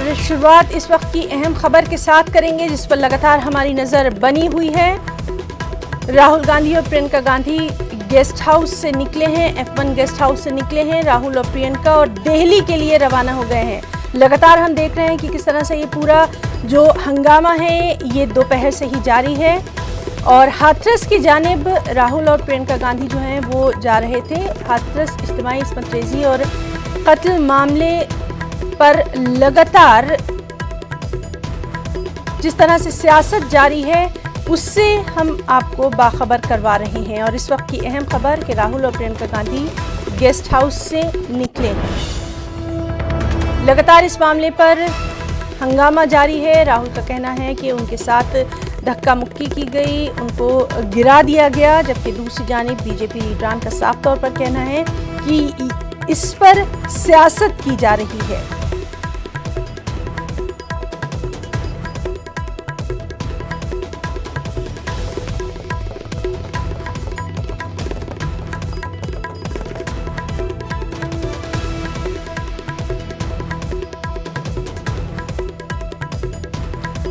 और शुरुआत इस वक्त की अहम खबर के साथ करेंगे जिस पर लगातार हमारी नज़र बनी हुई है। राहुल गांधी और प्रियंका गांधी गेस्ट हाउस से निकले हैं, F1 गेस्ट हाउस से निकले हैं। राहुल और प्रियंका और दिल्ली के लिए रवाना हो गए हैं। लगातार हम देख रहे हैं कि किस तरह से ये पूरा जो हंगामा है ये दोपहर से ही जारी है और हाथरस की जानिब राहुल और प्रियंका गांधी जो हैं वो जा रहे थे। हाथरस इज्तिमाई इस्मत रेजी और कत्ल मामले पर लगातार जिस तरह से सियासत जारी है उससे हम आपको बाखबर करवा रहे हैं। और इस वक्त की अहम खबर कि राहुल और प्रियंका गांधी गेस्ट हाउस से निकले हैं। लगातार इस मामले पर हंगामा जारी है। राहुल का कहना है कि उनके साथ धक्का मुक्की की गई, उनको गिरा दिया गया, जबकि दूसरी जानिब बीजेपी लीडरान का साफ तौर पर कहना है कि इस पर सियासत की जा रही है।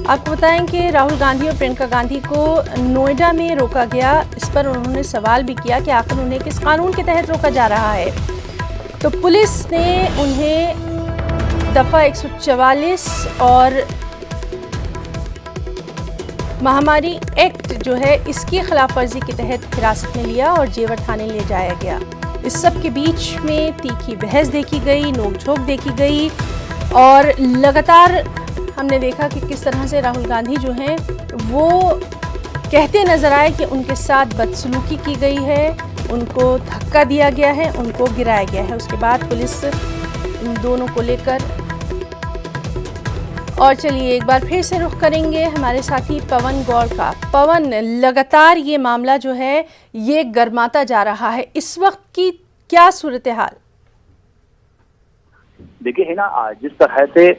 आपको बताएं कि राहुल गांधी और प्रियंका गांधी को नोएडा में रोका गया। इस पर उन्होंने सवाल भी किया कि आखिर उन्हें किस कानून के तहत रोका जा रहा है। तो पुलिस ने उन्हें दफ़ा 144 और महामारी एक्ट जो है इसकी खिलाफ वर्जी के तहत हिरासत में लिया और जेवर थाने ले जाया गया। इस सब के बीच में तीखी बहस देखी गई, नोकझोंक देखी गई और लगातार हमने देखा कि किस तरह से राहुल गांधी जो हैं वो कहते नजर आए कि उनके साथ बदसलूकी की गई है, उनको धक्का दिया गया है, उनको गिराया गया है। उसके बाद पुलिस इन दोनों को लेकर और चलिए एक बार फिर से रुख करेंगे हमारे साथी पवन गौर का। पवन, लगातार ये मामला जो है ये गर्माता जा रहा है, इस वक्त की क्या सूरत हाल? देखिए है ना, जिस तरह से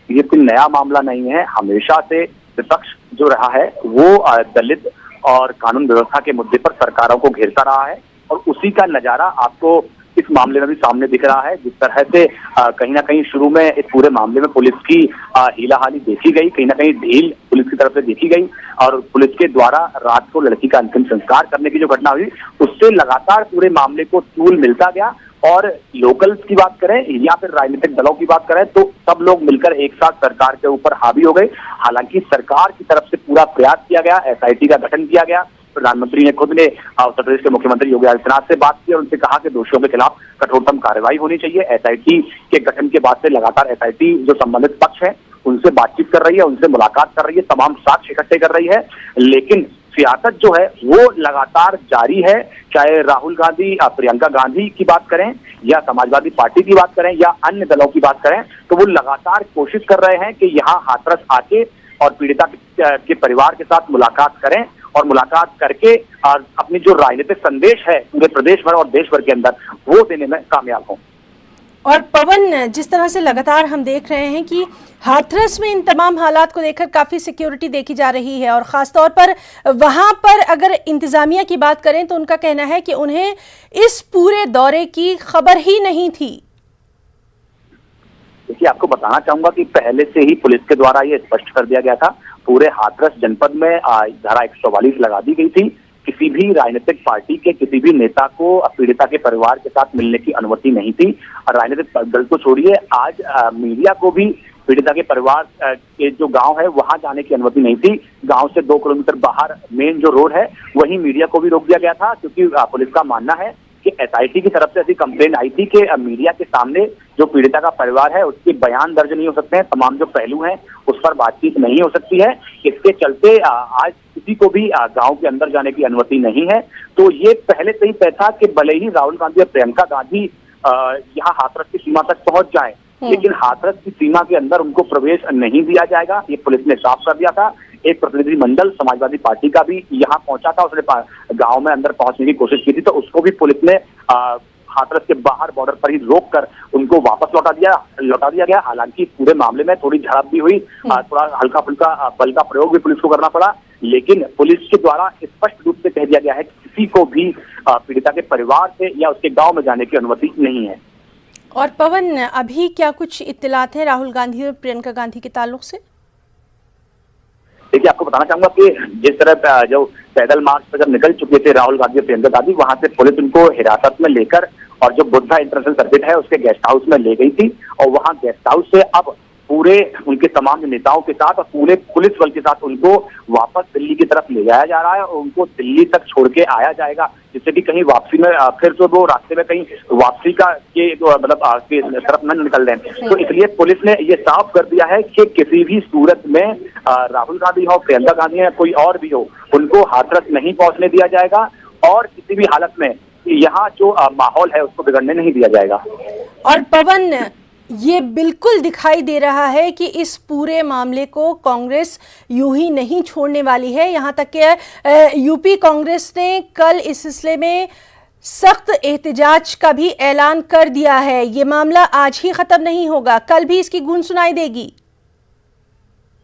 ये कोई नया मामला नहीं है। हमेशा से विपक्ष जो रहा है वो दलित और कानून व्यवस्था के मुद्दे पर सरकारों को घेरता रहा है और उसी का नजारा आपको इस मामले में भी सामने दिख रहा है। जिस तरह से कहीं ना कहीं शुरू में इस पूरे मामले में पुलिस की हीलाहाली देखी गई, कहीं ना कहीं ढील पुलिस की तरफ से देखी गई और पुलिस के द्वारा रात को लड़की का अंतिम संस्कार करने की जो घटना हुई उससे लगातार पूरे मामले को तूल मिलता गया। और लोकल्स की बात करें या फिर राजनीतिक दलों की बात करें तो सब लोग मिलकर एक साथ सरकार के ऊपर हावी हो गए। हालांकि सरकार की तरफ से पूरा प्रयास किया गया, SIT का गठन किया गया। प्रधानमंत्री ने खुद ने उत्तर प्रदेश के मुख्यमंत्री योगी आदित्यनाथ से बात की और उनसे कहा कि दोषियों के खिलाफ कठोरतम कार्रवाई होनी चाहिए। SIT के गठन के बाद से लगातार SIT जो संबंधित पक्ष है उनसे बातचीत कर रही है, उनसे मुलाकात कर रही है, तमाम साक्ष्य इकट्ठे कर रही है। लेकिन सियासत जो है वो लगातार जारी है। चाहे राहुल गांधी प्रियंका गांधी की बात करें या समाजवादी पार्टी की बात करें या अन्य दलों की बात करें तो वो लगातार कोशिश कर रहे हैं कि यहाँ हाथरस आके और पीड़िता के परिवार के साथ मुलाकात करें और मुलाकात करके अपनी जो राजनीतिक संदेश है पूरे प्रदेश भर और देश भर के अंदर वो देने में कामयाब हों। और पवन, जिस तरह से लगातार हम देख रहे हैं कि हाथरस में इन तमाम हालात को देखकर काफ़ी सिक्योरिटी देखी जा रही है और ख़ास तौर पर वहाँ पर अगर इंतज़ामिया की बात करें तो उनका कहना है कि उन्हें इस पूरे दौरे की खबर ही नहीं थी। देखिए, आपको बताना चाहूंगा कि पहले से ही पुलिस के द्वारा ये स्पष्ट कर दिया गया था, पूरे हाथरस जनपद में धारा 144 लगा दी गई थी। किसी भी राजनीतिक पार्टी के किसी भी नेता को पीड़िता के परिवार के साथ मिलने की अनुमति नहीं थी। और राजनीतिक दल को छोड़िए, आज मीडिया को भी पीड़िता के परिवार के जो गांव है वहां जाने की अनुमति नहीं थी। गांव से 2 किलोमीटर बाहर मेन जो रोड है वहीं मीडिया को भी रोक दिया गया था, क्योंकि पुलिस का मानना है कि SIT की तरफ से ऐसी कंप्लेंट आई थी कि मीडिया के सामने जो पीड़िता का परिवार है उसके बयान दर्ज नहीं हो सकते हैं, तमाम जो पहलू हैं उस पर बातचीत नहीं हो सकती है। इसके चलते आज किसी को भी गांव के अंदर जाने की अनुमति नहीं है। तो ये पहले से ही तय था कि भले ही राहुल गांधी और प्रियंका गांधी यहाँ हाथरस की सीमा तक पहुंच जाए, लेकिन हाथरस की सीमा के अंदर उनको प्रवेश नहीं दिया जाएगा, ये पुलिस ने साफ कर दिया था। एक प्रतिनिधि मंडल समाजवादी पार्टी का भी यहाँ पहुंचा था, उसने गांव में अंदर पहुंचने की कोशिश की थी, तो उसको भी पुलिस ने हाथरस के बाहर बॉर्डर पर ही रोककर उनको वापस लौटा दिया गया। हालांकि पूरे मामले में थोड़ी झड़प भी हुई, थोड़ा हल्का फुल्का बल का प्रयोग भी पुलिस को करना पड़ा, लेकिन पुलिस के द्वारा स्पष्ट रूप से कह दिया गया है कि किसी को भी पीड़िता के परिवार से या उसके गांव में जाने की अनुमति नहीं है। और पवन, अभी क्या कुछ इत्तलात हैं राहुल गांधी और प्रियंका गांधी के ताल्लुक से? देखिए, आपको बताना चाहूंगा कि जिस तरह जो पैदल मार्च पर जब निकल चुके थे राहुल गांधी और प्रियंका गांधी, वहां से पुलिस उनको हिरासत में लेकर और जो बुद्धा इंटरनेशनल सर्किट है उसके गेस्ट हाउस में ले गई थी। और वहां गेस्ट हाउस से अब पूरे उनके तमाम नेताओं के साथ और पूरे पुलिस बल के साथ उनको वापस दिल्ली की तरफ ले जाया जा रहा है और उनको दिल्ली तक छोड़ के आया जाएगा, जिससे कि कहीं वापसी में फिर तो वो रास्ते में कहीं वापसी का के मतलब तरफ न निकल दें। तो इसलिए पुलिस ने ये साफ कर दिया है कि किसी भी सूरत में राहुल गांधी हो, प्रियंका गांधी या कोई और भी हो, उनको हाथरस नहीं पहुंचने दिया जाएगा और किसी भी हालत में यहाँ जो माहौल है उसको बिगड़ने नहीं दिया जाएगा। और पवन, ये बिल्कुल दिखाई दे रहा है कि इस पूरे मामले को कांग्रेस यूं ही नहीं छोड़ने वाली है। यहाँ तक कि यूपी कांग्रेस ने कल इस सिलसिले में सख्त एहतजाज का भी ऐलान कर दिया है। ये मामला आज ही खत्म नहीं होगा, कल भी इसकी गूंज सुनाई देगी।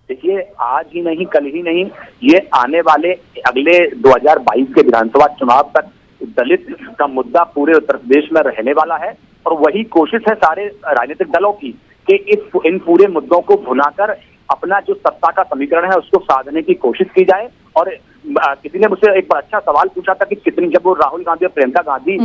देखिए, आज ही नहीं, कल ही नहीं, ये आने वाले अगले 2022 के विधानसभा चुनाव तक दलित का मुद्दा पूरे उत्तर प्रदेश में रहने वाला है। और वही कोशिश है सारे राजनीतिक दलों की कि इन पूरे मुद्दों को भुनाकर अपना जो सत्ता का समीकरण है उसको साधने की कोशिश की जाए। और किसी ने मुझसे एक अच्छा सवाल पूछा था कि कितनी, जब वो राहुल गांधी और प्रियंका गांधी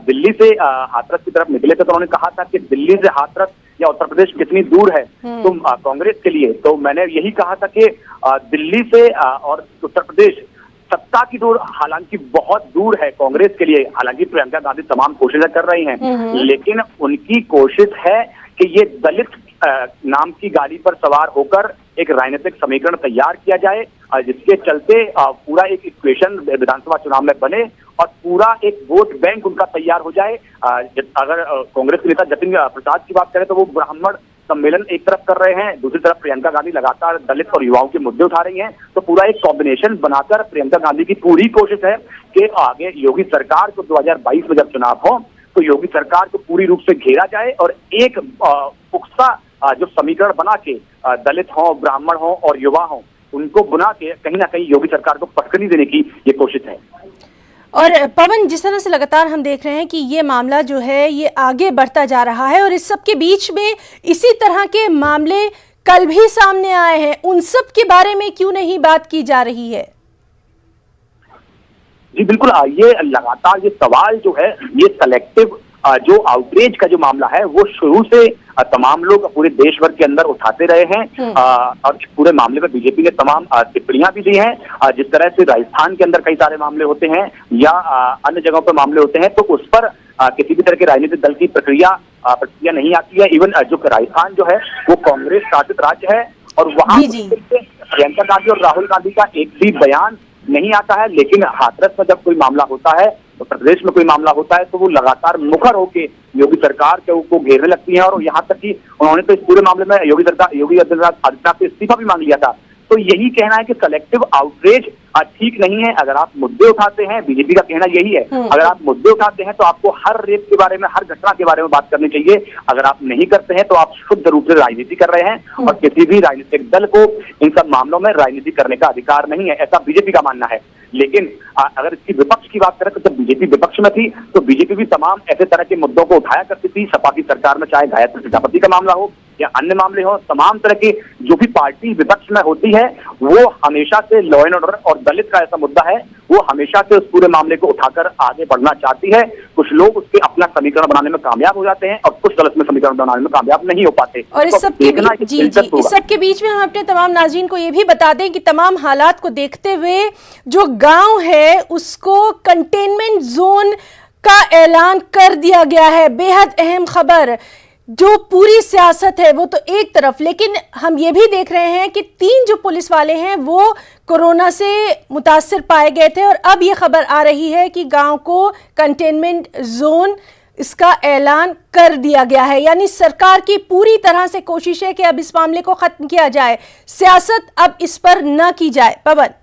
दिल्ली से हाथरस की तरफ निकले थे तो उन्होंने कहा था कि दिल्ली से हाथरस या उत्तर प्रदेश कितनी दूर है तो कांग्रेस के लिए। तो मैंने यही कहा था कि दिल्ली से और उत्तर प्रदेश सत्ता की दूर हालांकि बहुत दूर है कांग्रेस के लिए। हालांकि प्रियंका गांधी तमाम कोशिशें कर रही हैं, लेकिन उनकी कोशिश है कि ये दलित नाम की गाड़ी पर सवार होकर एक राजनीतिक समीकरण तैयार किया जाए, जिसके चलते पूरा एक इक्वेशन विधानसभा चुनाव में बने और पूरा एक वोट बैंक उनका तैयार हो जाए। अगर कांग्रेस के नेता जतिन प्रसाद की बात करें तो वो ब्राह्मण सम्मेलन एक तरफ कर रहे हैं, दूसरी तरफ प्रियंका गांधी लगातार दलित और युवाओं के मुद्दे उठा रही हैं। तो पूरा एक कॉम्बिनेशन बनाकर प्रियंका गांधी की पूरी कोशिश है कि आगे योगी सरकार को 2022 में जब चुनाव हो तो योगी सरकार को पूरी रूप से घेरा जाए और एक पुख्ता जो समीकरण बना के दलित हो, ब्राह्मण हो और युवा हो, उनको बुना के कहीं ना कहीं योगी सरकार को पटकनी देने की ये कोशिश है। और पवन, जिस तरह से लगातार हम देख रहे हैं कि ये मामला जो है ये आगे बढ़ता जा रहा है और इस सब के बीच में इसी तरह के मामले कल भी सामने आए हैं, उन सब के बारे में क्यों नहीं बात की जा रही है? जी बिल्कुल, ये लगातार ये सवाल जो है ये कलेक्टिव जो आउटरीच का जो मामला है वो शुरू से तमाम लोग पूरे देश भर के अंदर उठाते रहे हैं। और इस पूरे मामले में बीजेपी ने तमाम टिप्पणियां भी दी हैं। जिस तरह से राजस्थान के अंदर कई सारे मामले होते हैं या अन्य जगहों पर मामले होते हैं तो उस पर किसी भी तरह के राजनीतिक दल की प्रतिक्रिया नहीं आती है। इवन जो राजस्थान जो है वो कांग्रेस शासित राज्य है और वहां प्रियंका गांधी और राहुल गांधी का एक भी बयान नहीं आता है। लेकिन हाथरस में जब कोई मामला होता है, उत्तर प्रदेश में कोई मामला होता है तो वो लगातार मुखर होकर योगी सरकार को घेरने लगती है। और यहाँ तक कि उन्होंने तो इस पूरे मामले में योगी आदित्यनाथ से इस्तीफा भी मांग लिया था। तो यही कहना है कि कलेक्टिव आउटरीच ठीक नहीं है। अगर आप मुद्दे उठाते हैं, बीजेपी का कहना यही है, अगर आप मुद्दे उठाते हैं तो आपको हर रेप के बारे में, हर घटना के बारे में बात करनी चाहिए। अगर आप नहीं करते हैं तो आप शुद्ध रूप से राजनीति कर रहे हैं और किसी भी राजनीतिक दल को इन सब मामलों में राजनीति करने का अधिकार नहीं है, ऐसा बीजेपी का मानना है। लेकिन अगर इसकी विपक्ष की बात करें तो जब बीजेपी विपक्ष में थी तो बीजेपी भी तमाम ऐसे तरह के मुद्दों को उठाया करती थी। सपा की सरकार में चाहे गायत्री प्रजापति का मामला हो या अन्य मामले हो, तमाम तरह की जो भी पार्टी विपक्ष में होती है वो हमेशा से लॉ एंड ऑर्डर और दलित का ऐसा मुद्दा है वो हमेशा से उस पूरे मामले को उठाकर आगे बढ़ना चाहती है। कुछ लोग उसके अपना समीकरण बनाने में कामयाब हो जाते हैं और कुछ दल में समीकरण बनाने में कामयाब नहीं हो पाते। और इस सब के बीच में हम अपने तमाम नाज़रीन को ये भी बता दें कि तमाम हालात को देखते हुए जो गांव है उसको कंटेनमेंट जोन का ऐलान कर दिया गया है। बेहद अहम खबर। जो पूरी सियासत है वो तो एक तरफ, लेकिन हम ये भी देख रहे हैं कि 3 जो पुलिस वाले हैं वो कोरोना से मुतासिर पाए गए थे और अब ये खबर आ रही है कि गांव को कंटेनमेंट जोन इसका ऐलान कर दिया गया है। यानी सरकार की पूरी तरह से कोशिश है कि अब इस मामले को खत्म किया जाए, सियासत अब इस पर न की जाए। पवन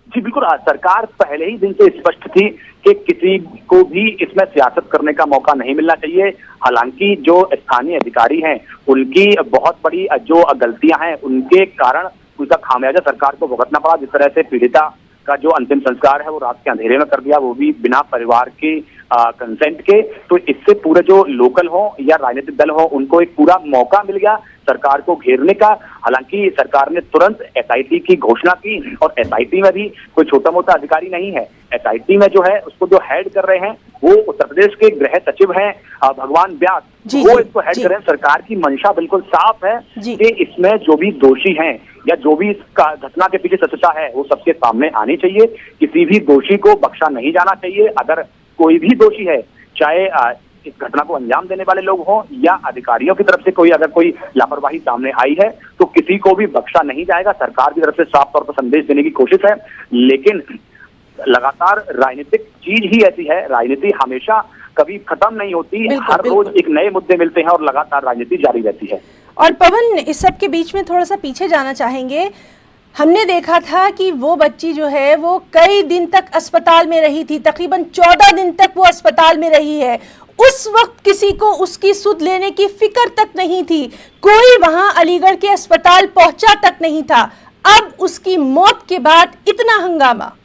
जी बिल्कुल, सरकार पहले ही दिन से स्पष्ट थी कि किसी को भी इसमें सियासत करने का मौका नहीं मिलना चाहिए। हालांकि जो स्थानीय अधिकारी हैं उनकी बहुत बड़ी जो गलतियां हैं उनके कारण उनका खामियाजा सरकार को भुगतना पड़ा। जिस तरह से पीड़िता उनका जो अंतिम संस्कार है वो रात के अंधेरे में कर दिया, वो भी बिना परिवार के कंसेंट के। तो इससे पूरे जो लोकल हो या राजनीतिक दल हो उनको एक पूरा मौका मिल गया सरकार को घेरने का। हालांकि सरकार ने तुरंत एसआईटी की घोषणा की और एसआईटी में भी कोई छोटा मोटा अधिकारी नहीं है। एसआईटी में जो है उसको जो हेड कर रहे हैं वो उत्तर प्रदेश के गृह सचिव हैं भगवान व्यास, वो इसको हेड कर रहे हैं। सरकार की मंशा बिल्कुल साफ है कि इसमें जो भी दोषी हैं या जो भी इस घटना के पीछे सच्चा है वो सबके सामने आनी चाहिए। किसी भी दोषी को बख्शा नहीं जाना चाहिए। अगर कोई भी दोषी है, चाहे इस घटना को अंजाम देने वाले लोग हों या अधिकारियों की तरफ से कोई अगर कोई लापरवाही सामने आई है तो किसी को भी बख्शा नहीं जाएगा। सरकार की तरफ से साफ तौर पर संदेश देने की कोशिश है। लेकिन लगातार राजनीतिक चीज ही ऐसी है, राजनीति हमेशा कभी खत्म नहीं होती, हर रोज एक नए मुद्दे मिलते हैं और लगातार राजनीति जारी रहती है। और पवन, इस सब के बीच में थोड़ा सा पीछे जाना चाहेंगे। हमने देखा था कि वो बच्ची जो है वो कई दिन तक अस्पताल में रही थी, तकरीबन 14 दिन तक वो अस्पताल में रही है। उस वक्त किसी को उसकी सुध लेने की फिक्र तक नहीं थी, कोई वहां अलीगढ़ के अस्पताल पहुंचा तक नहीं था। अब उसकी मौत के बाद इतना हंगामा।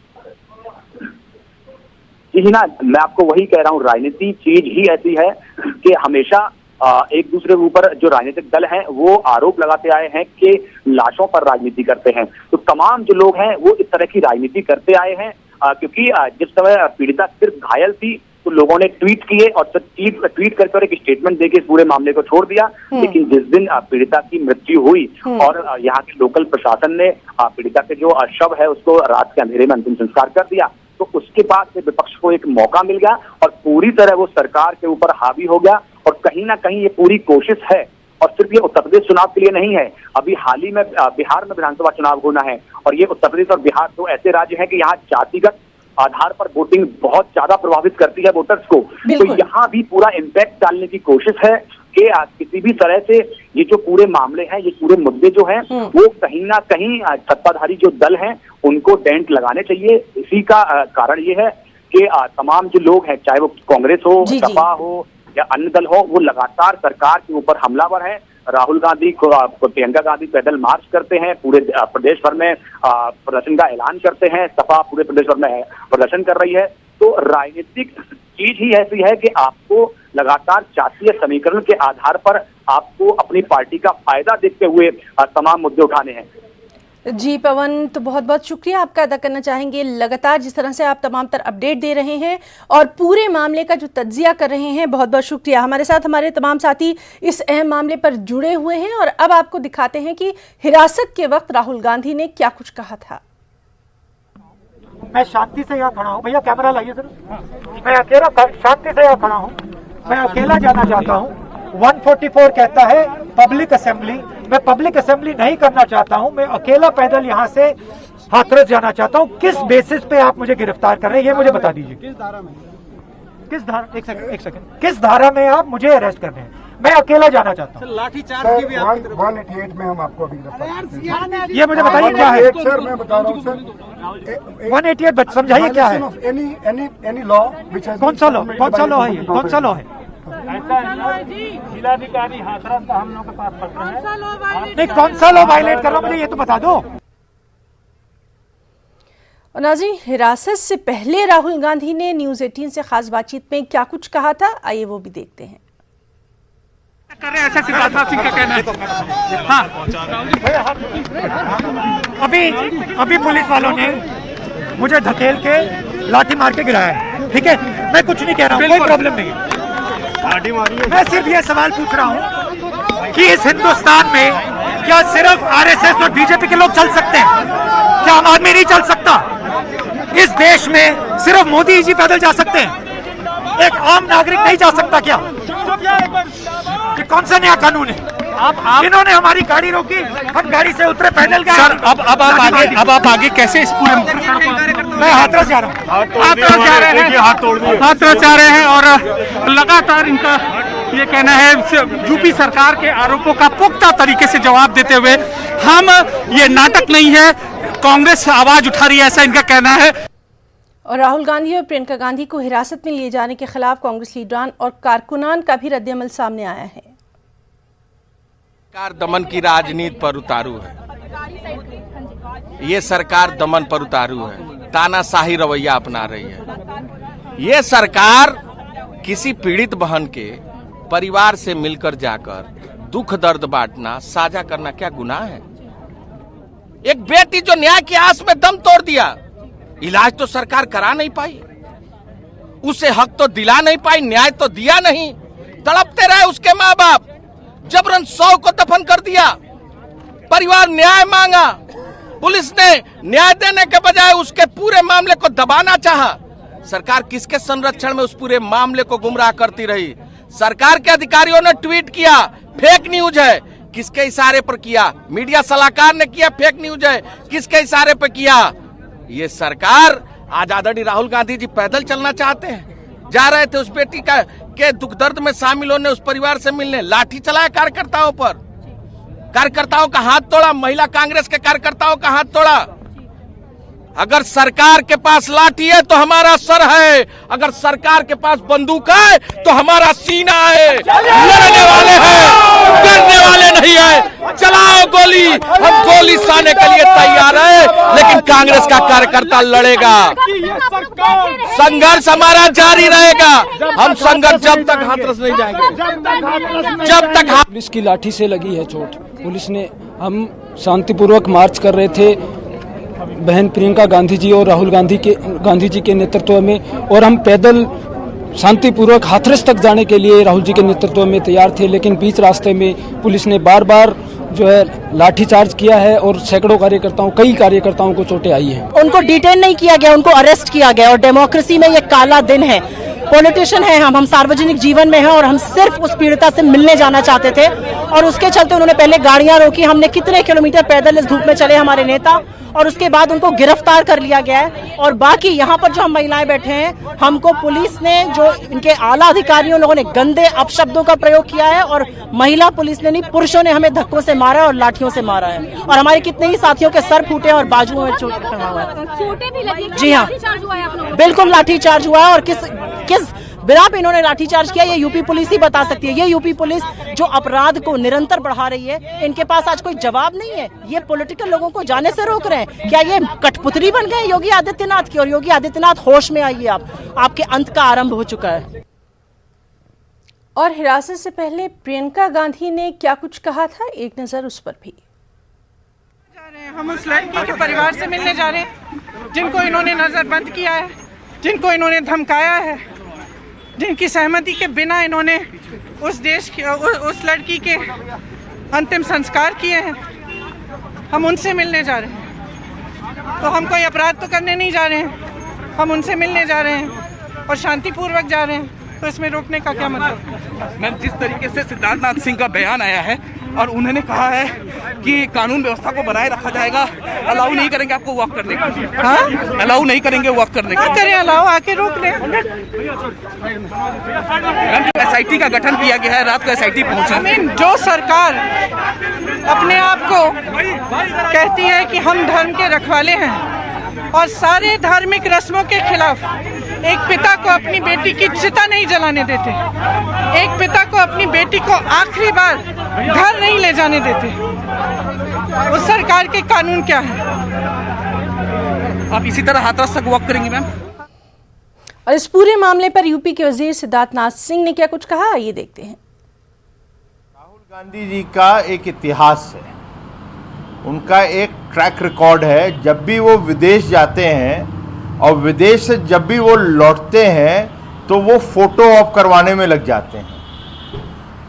जी ना, मैं आपको वही कह रहा हूँ, राजनीति चीज ही ऐसी है कि हमेशा एक दूसरे के ऊपर जो राजनीतिक दल हैं वो आरोप लगाते आए हैं कि लाशों पर राजनीति करते हैं। तो तमाम जो लोग हैं वो इस तरह की राजनीति करते आए हैं क्योंकि जिस समय पीड़िता सिर्फ घायल थी तो लोगों ने ट्वीट किए और ट्वीट करके और एक स्टेटमेंट देके इस पूरे मामले को छोड़ दिया। लेकिन जिस दिन पीड़िता की मृत्यु हुई और यहाँ के लोकल प्रशासन ने पीड़िता के जो शव है उसको रात के अंधेरे में अंतिम संस्कार कर दिया, तो उसके बाद से विपक्ष को एक मौका मिल गया और पूरी तरह वो सरकार के ऊपर हावी हो गया। और कहीं ना कहीं ये पूरी कोशिश है, और सिर्फ ये उत्तर प्रदेश चुनाव के लिए नहीं है, अभी हाल ही में बिहार में विधानसभा चुनाव होना है और ये उत्तर प्रदेश और बिहार दो ऐसे राज्य हैं कि यहाँ जातिगत आधार पर वोटिंग बहुत ज्यादा प्रभावित करती है वोटर्स को। तो यहाँ भी पूरा इम्पैक्ट डालने की कोशिश है कि किसी भी तरह से ये जो पूरे मामले हैं, ये पूरे मुद्दे जो हैं वो कहीं ना कहीं सत्ताधारी जो दल हैं उनको डेंट लगाने चाहिए। इसी का कारण ये है कि तमाम जो लोग हैं, चाहे वो कांग्रेस हो, सपा हो या अन्य दल हो, वो लगातार सरकार के ऊपर हमलावर है। राहुल गांधी प्रियंका गांधी पैदल मार्च करते हैं, पूरे प्रदेश भर में प्रदर्शन का ऐलान करते हैं, सपा पूरे प्रदेश भर में प्रदर्शन कर रही है। तो राजनीतिक चीज ही ऐसी है कि आपको लगातार जातीय समीकरण के आधार पर आपको अपनी पार्टी का फायदा देखते हुए तमाम मुद्दे उठाने हैं। जी पवन, तो बहुत बहुत शुक्रिया आपका अदा करना चाहेंगे लगातार जिस तरह से आप तमाम तर अपडेट दे रहे हैं और पूरे मामले का जो तज्जिया कर रहे हैं। बहुत बहुत शुक्रिया। हमारे साथ हमारे तमाम साथी इस अहम मामले पर जुड़े हुए हैं और अब आपको दिखाते हैं कि हिरासत के वक्त राहुल गांधी ने क्या कुछ कहा था। मैं शांति से यहाँ खड़ा हूँ, भैया कैमरा लाइए सर। मैं अकेला शांति से यहाँ खड़ा हूँ, मैं अकेला जाना चाहता हूँ। 144 कहता है पब्लिक असेंबली, मैं पब्लिक असेंबली नहीं करना चाहता हूं, मैं अकेला पैदल यहां से हाथरस जाना चाहता हूं। किस बेसिस पे आप मुझे गिरफ्तार कर रहे हैं ये मुझे बता दीजिए। किस धारा में? किस धारा? एक सेकंड, किस धारा में आप मुझे अरेस्ट कर रहे हैं? मैं अकेला जाना चाहता हूँ। लाठीचार्ज की भी 188 में हम आपको अभी गिरफ्तार, ये मुझे बताइए क्या है सर। मैं बता रहा हूँ सर, 188 समझाइए क्या है? एनी लॉ, कौन सा लॉ? कौन सा लॉ है? कौन सा लॉ है? जिलाधिकारी हाथरस का हम लोग के पास पत्र है। नहीं, कौन सा लॉ वायलेट कर रहा हूं मुझे ये तो बता दो। और नाज़रीन, हिरासत से पहले राहुल गांधी ने न्यूज़ 18 से खास बातचीत में क्या कुछ कहा था, आइए वो भी देखते हैं। कर रहे हैं ऐसा राजनाथ सिंह का कहना है। हाँ, अभी पुलिस वालों ने मुझे धकेल के लाठी मार के गिराया है, ठीक है? मैं कुछ नहीं कह रहा हूँ, कोई प्रॉब्लम नहीं है। मैं सिर्फ ये सवाल पूछ रहा हूँ कि इस हिंदुस्तान में क्या सिर्फ आरएसएस और बीजेपी के लोग चल सकते हैं? क्या आम आदमी नहीं चल सकता? इस देश में सिर्फ मोदी जी पैदल जा सकते हैं, एक आम नागरिक नहीं जा सकता क्या? ये कौन सा नया कानून है? इन्होंने हमारी गाड़ी रोकी, हम गाड़ी से उतरे, पैदल गए। सर अब आप आगे कैसे इस पूरे? मैं हाथरस जा रहा हूँ। हाथरस जा रहे हैं और लगातार इनका ये कहना है यूपी सरकार के आरोपों का पुख्ता तरीके से जवाब देते हुए हम ये नाटक नहीं है, कांग्रेस आवाज उठा रही है, ऐसा इनका कहना है। और राहुल गांधी और प्रियंका गांधी को हिरासत में लिए जाने के खिलाफ कांग्रेस लीडरान और कारकुनान का भी रद्देअमल सामने आया है। सरकार दमन की राजनीति पर उतारू है, ये सरकार दमन पर उतारू है। तानाशाही रवैया अपना रही है। ये सरकार किसी पीड़ित बहन के परिवार से मिलकर जाकर दुख दर्द बांटना, साझा करना क्या गुनाह है? एक बेटी जो न्याय की आस में दम तोड़ दिया, इलाज तो सरकार करा नहीं पाई, उसे हक तो दिला नहीं पाई, न्याय तो दिया नहीं, तड़पते रहे उसके माँ बाप, जबरन 100 को दफन कर दिया, परिवार न्याय मांगा, पुलिस ने न्याय देने के बजाय उसके पूरे मामले को दबाना चाहा। सरकार किसके संरक्षण में उस पूरे मामले को गुमराह करती रही? सरकार के अधिकारियों ने ट्वीट किया, फेक न्यूज है, किसके इशारे पर किया? मीडिया सलाहकार ने किया, फेक न्यूज है, किसके इशारे पर किया? ये सरकार, आज आदरणीय राहुल गांधी जी पैदल चलना चाहते हैं, जा रहे थे उस बेटी का के दुख दर्द में शामिल होने, उस परिवार से मिलने, लाठी चलाया कार्यकर्ताओं पर, कार्यकर्ताओं का हाथ तोड़ा, महिला कांग्रेस के कार्यकर्ताओं का हाथ तोड़ा। अगर सरकार के पास लाठी है तो हमारा सर है, अगर सरकार के पास बंदूक है तो हमारा सीना है। लड़ने वाले हैं, डरने वाले नहीं है। चलाओ गोली, हम गोली साने के लिए तैयार है, लेकिन कांग्रेस का कार्यकर्ता लड़ेगा। संघर्ष हमारा जारी रहेगा। हम संघर्ष जब तक हाथरस नहीं जाएंगे, जब तक पुलिस की लाठी से लगी है चोट। पुलिस ने, हम शांतिपूर्वक मार्च कर रहे थे बहन प्रियंका गांधी जी और राहुल गांधी जी के नेतृत्व में, और हम पैदल शांतिपूर्वक हाथरस तक जाने के लिए राहुल जी के नेतृत्व में तैयार थे, लेकिन बीच रास्ते में पुलिस ने बार बार जो है लाठीचार्ज किया है और सैकड़ों कई कार्यकर्ताओं को चोटें आई हैं। उनको डिटेन नहीं किया गया, उनको अरेस्ट किया गया, और डेमोक्रेसी में ये काला दिन है। पॉलिटिशियन है हम सार्वजनिक जीवन में हैं, और हम सिर्फ उस पीड़िता से मिलने जाना चाहते थे, और उसके चलते उन्होंने पहले गाड़ियां रोकी। हमने कितने किलोमीटर पैदल इस धूप में चले हमारे नेता, और उसके बाद उनको गिरफ्तार कर लिया गया है। और बाकी यहाँ पर जो हम महिलाएं बैठे हैं, हमको पुलिस ने, जो इनके आला अधिकारियों लोगों ने गंदे अपशब्दों का प्रयोग किया है, और महिला पुलिस ने नहीं, पुरुषों ने हमें धक्कों से मारा है और लाठियों से मारा है, और हमारे कितने ही साथियों के सर फूटे और बाजुओं में चोट हुआ है। जी हाँ, बिल्कुल लाठीचार्ज हुआ है, और किस बिना पे इन्होंने लाठीचार्ज किया ये यूपी पुलिस ही बता सकती है। ये यूपी पुलिस जो अपराध को निरंतर बढ़ा रही है, इनके पास आज कोई जवाब नहीं है। ये पॉलिटिकल लोगों को जाने से रोक रहे हैं। क्या ये कठपुतली बन गए योगी आदित्यनाथ की? और योगी आदित्यनाथ, होश में आइए, आपके अंत का आरंभ हो चुका है। और हिरासत से पहले प्रियंका गांधी ने क्या कुछ कहा था, एक नजर उस पर भी। हम उस लड़की के परिवार से मिलने जा रहे हैं, जिनको इन्होंने नजरबंद किया है, जिनको इन्होंने धमकाया है, जिनकी सहमति के बिना इन्होंने उस लड़की के अंतिम संस्कार किए हैं। हम उनसे मिलने जा रहे हैं। तो हम कोई अपराध तो करने नहीं जा रहे हैं, हम उनसे मिलने जा रहे हैं और शांतिपूर्वक जा रहे हैं। तो इसमें रोकने का क्या मतलब? मैम, जिस तरीके से सिद्धार्थनाथ सिंह का बयान आया है और उन्होंने कहा है कि कानून व्यवस्था को बनाए रखा जाएगा, अलाउ नहीं करेंगे आपको वॉक करने का। हाँ, अलाउ नहीं करेंगे वॉक करने का। करें अलाउ, आके रोक लें। एसआईटी का गठन किया गया है, रात को एसआईटी पहुंची। जो सरकार अपने आप को कहती है कि हम धर्म के रखवाले हैं और सारे धार्मिक रस्मों के खिलाफ, एक पिता को अपनी बेटी की चिता नहीं जलाने देते, एक पिता को अपनी बेटी को आखिरी बार घर नहीं ले जाने देते, उस सरकार के कानून क्या है? आप इसी तरह हाथरस तक वॉक करेंगी मैम? और इस पूरे मामले पर यूपी के वजीर सिद्धार्थनाथ सिंह ने क्या कुछ कहा, ये देखते हैं। राहुल गांधी जी का एक इतिहास है, उनका एक ट्रैक रिकॉर्ड है। जब भी वो विदेश जाते हैं और विदेश से जब भी वो लौटते हैं तो वो फोटो ऑप करवाने में लग जाते हैं।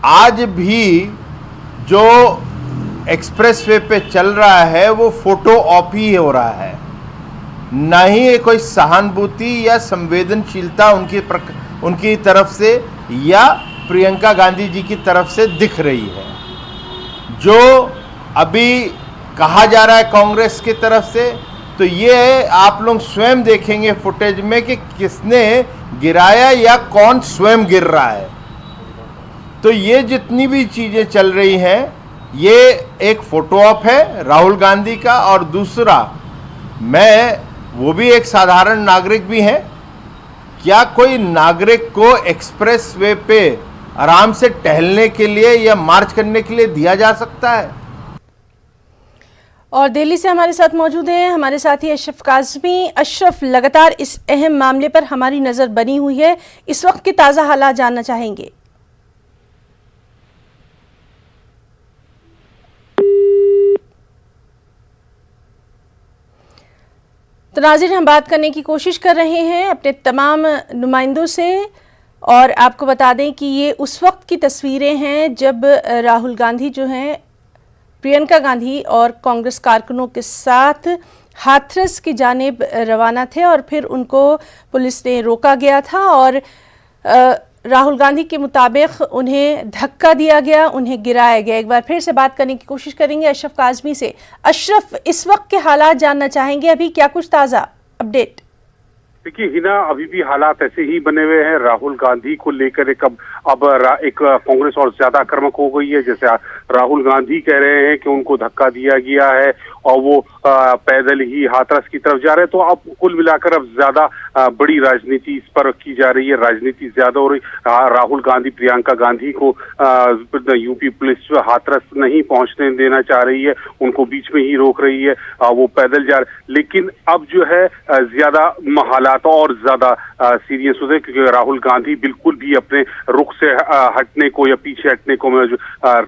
आज भी जो एक्सप्रेसवे पे चल रहा है वो फोटो ऑप ही हो रहा है, ना ही कोई सहानुभूति या संवेदनशीलता उनकी तरफ से या प्रियंका गांधी जी की तरफ से दिख रही है। जो अभी कहा जा रहा है कांग्रेस की तरफ से, तो ये आप लोग स्वयं देखेंगे फुटेज में कि किसने गिराया या कौन स्वयं गिर रहा है। तो ये जितनी भी चीजें चल रही हैं, ये एक फोटो ऑप है राहुल गांधी का। और दूसरा, वो भी एक साधारण नागरिक भी हैं। क्या कोई नागरिक को एक्सप्रेस वे पे आराम से टहलने के लिए या मार्च करने के लिए दिया जा सकता है? और दिल्ली से हमारे साथ मौजूद हैं हमारे साथी अशरफ काज़मी। अशरफ, लगातार इस अहम मामले पर हमारी नज़र बनी हुई है, इस वक्त के ताज़ा हालात जानना चाहेंगे। तो नाज़रीन, हम बात करने की कोशिश कर रहे हैं अपने तमाम नुमाइंदों से और आपको बता दें कि ये उस वक्त की तस्वीरें हैं जब राहुल गांधी जो हैं प्रियंका गांधी और कांग्रेस कारकुनों के साथ हाथरस की जानिब रवाना थे और फिर उनको पुलिस ने रोका गया था और राहुल गांधी के मुताबिक उन्हें धक्का दिया गया, उन्हें गिराया गया। एक बार फिर से बात करने की कोशिश करेंगे अशरफ काज़मी से। अशरफ, इस वक्त के हालात जानना चाहेंगे, अभी क्या कुछ ताज़ा अपडेट? देखिए हिना, अभी भी हालात ऐसे ही बने हुए हैं। राहुल गांधी को लेकर एक कांग्रेस और ज्यादा आक्रामक हो गई है। जैसे राहुल गांधी कह रहे हैं कि उनको धक्का दिया गया है और वो पैदल ही हाथरस की तरफ जा रहे हैं। तो अब कुल मिलाकर अब ज्यादा बड़ी राजनीति इस पर की जा रही है, राजनीति ज्यादा हो रही। राहुल गांधी प्रियंका गांधी को यूपी पुलिस हाथरस नहीं पहुंचने देना चाह रही है, उनको बीच में ही रोक रही है, वो पैदल जा रहे। लेकिन अब जो है ज्यादा हालात और ज्यादा सीरियस हो गए क्योंकि राहुल गांधी बिल्कुल भी अपने रुख से हटने को या पीछे हटने को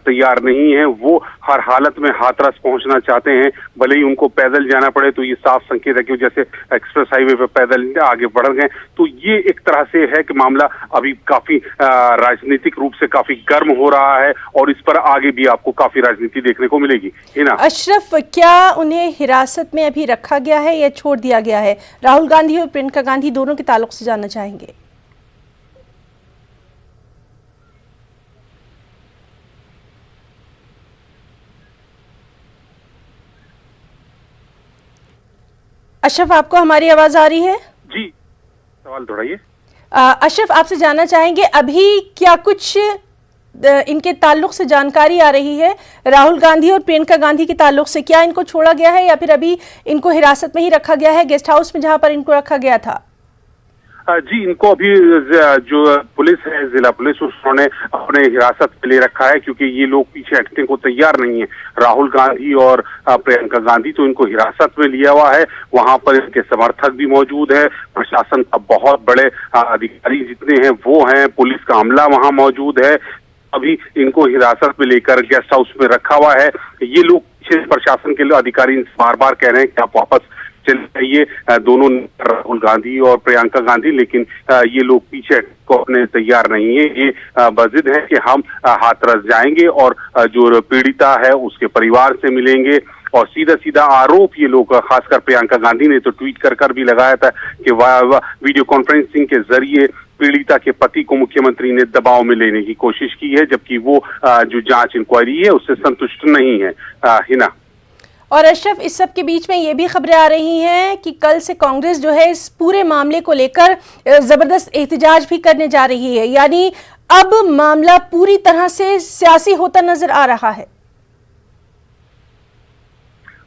तैयार नहीं है। वो हर हालत में हाथरस पहुंचना चाहते हैं, भले ही उनको पैदल जाना पड़े। तो ये साफ संकेत है कि जैसे एक्सप्रेस हाईवे पर पैदल आगे बढ़ गए। तो ये एक तरह से है कि मामला अभी काफी राजनीतिक रूप से काफी गर्म हो रहा है और इस पर आगे भी आपको काफी राजनीति देखने को मिलेगी। है ना अशरफ, क्या उन्हें हिरासत में अभी रखा गया है या छोड़ दिया गया है? राहुल गांधी और प्रियंका गांधी दोनों के ताल्लुक से जानना चाहेंगे। अशरफ, आपको हमारी आवाज आ रही है? जी, सवाल दोहराइए। अशरफ, आपसे जानना चाहेंगे अभी क्या कुछ इनके ताल्लुक से जानकारी आ रही है राहुल गांधी और प्रियंका गांधी के ताल्लुक से? क्या इनको छोड़ा गया है या फिर अभी इनको हिरासत में ही रखा गया है गेस्ट हाउस में जहां पर इनको रखा गया था? जी, इनको अभी जो पुलिस है, जिला पुलिस, उन्होंने अपने हिरासत में ले रखा है क्योंकि ये लोग पीछे हटने को तैयार नहीं है। राहुल गांधी और प्रियंका गांधी तो इनको हिरासत में लिया हुआ है। वहां पर इनके समर्थक भी मौजूद है, प्रशासन का बहुत बड़े अधिकारी जितने हैं वो हैं, पुलिस का अमला वहां मौजूद है। अभी इनको हिरासत में लेकर गेस्ट हाउस में रखा हुआ है। ये लोग प्रशासन के अधिकारी बार बार कह रहे हैं कि आप वापस चले जाइए, दोनों राहुल गांधी और प्रियंका गांधी, लेकिन ये लोग पीछे को अपने तैयार नहीं है। ये बजिद है कि हम हाथरस जाएंगे और जो पीड़िता है उसके परिवार से मिलेंगे और सीधा सीधा आरोप ये लोग, खासकर प्रियंका गांधी ने तो ट्वीट कर भी लगाया था कि वीडियो कॉन्फ्रेंसिंग के जरिए पीड़िता के पति को मुख्यमंत्री ने दबाव में लेने की कोशिश की है, जबकि वो जो जांच इंक्वायरी है उससे संतुष्ट नहीं है। हिना और अशरफ, इस सब के बीच में ये भी खबरें आ रही हैं कि कल से कांग्रेस जो है इस पूरे मामले को लेकर जबरदस्त एहतजाज भी करने जा रही है, यानी अब मामला पूरी तरह से सियासी होता नजर आ रहा है।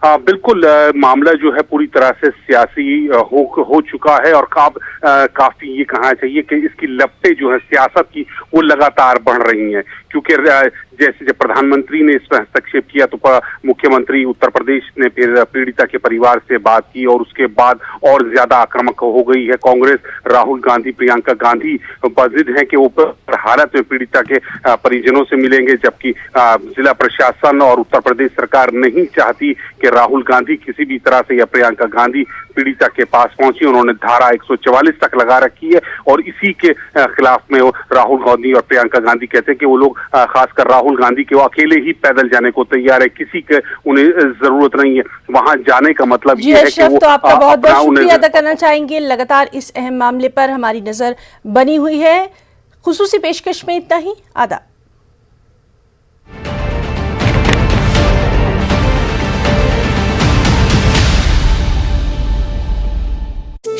हाँ बिल्कुल, मामला जो है पूरी तरह से सियासी हो चुका है और काफी ये कहना चाहिए कि इसकी लपटें जो है सियासत की वो लगातार बढ़ रही हैं क्योंकि जैसे जब प्रधानमंत्री ने इसमें हस्तक्षेप किया तो मुख्यमंत्री उत्तर प्रदेश ने फिर पीड़िता के परिवार से बात की और उसके बाद और ज्यादा आक्रामक हो गई है कांग्रेस। राहुल गांधी प्रियंका गांधी बजिद हैं कि वो हालत में पीड़िता के परिजनों से मिलेंगे, जबकि जिला प्रशासन और उत्तर प्रदेश सरकार नहीं चाहती कि राहुल गांधी किसी भी तरह से या प्रियंका गांधी पीड़िता के पास पहुंची। उन्होंने धारा 144 तक लगा रखी है और इसी के खिलाफ में राहुल गांधी और प्रियंका गांधी कहते हैं कि वो लोग, खासकर राहुल गांधी के, वो अकेले ही पैदल जाने को तैयार है, किसी के उन्हें जरूरत नहीं है वहां जाने का। मतलब ये है कि वो तो आपका बहुत बहुत शुक्रिया अदा करना चाहेंगे। लगातार इस अहम मामले पर हमारी नजर बनी हुई है। खुसूसी पेशकश में इतना ही। आदाब।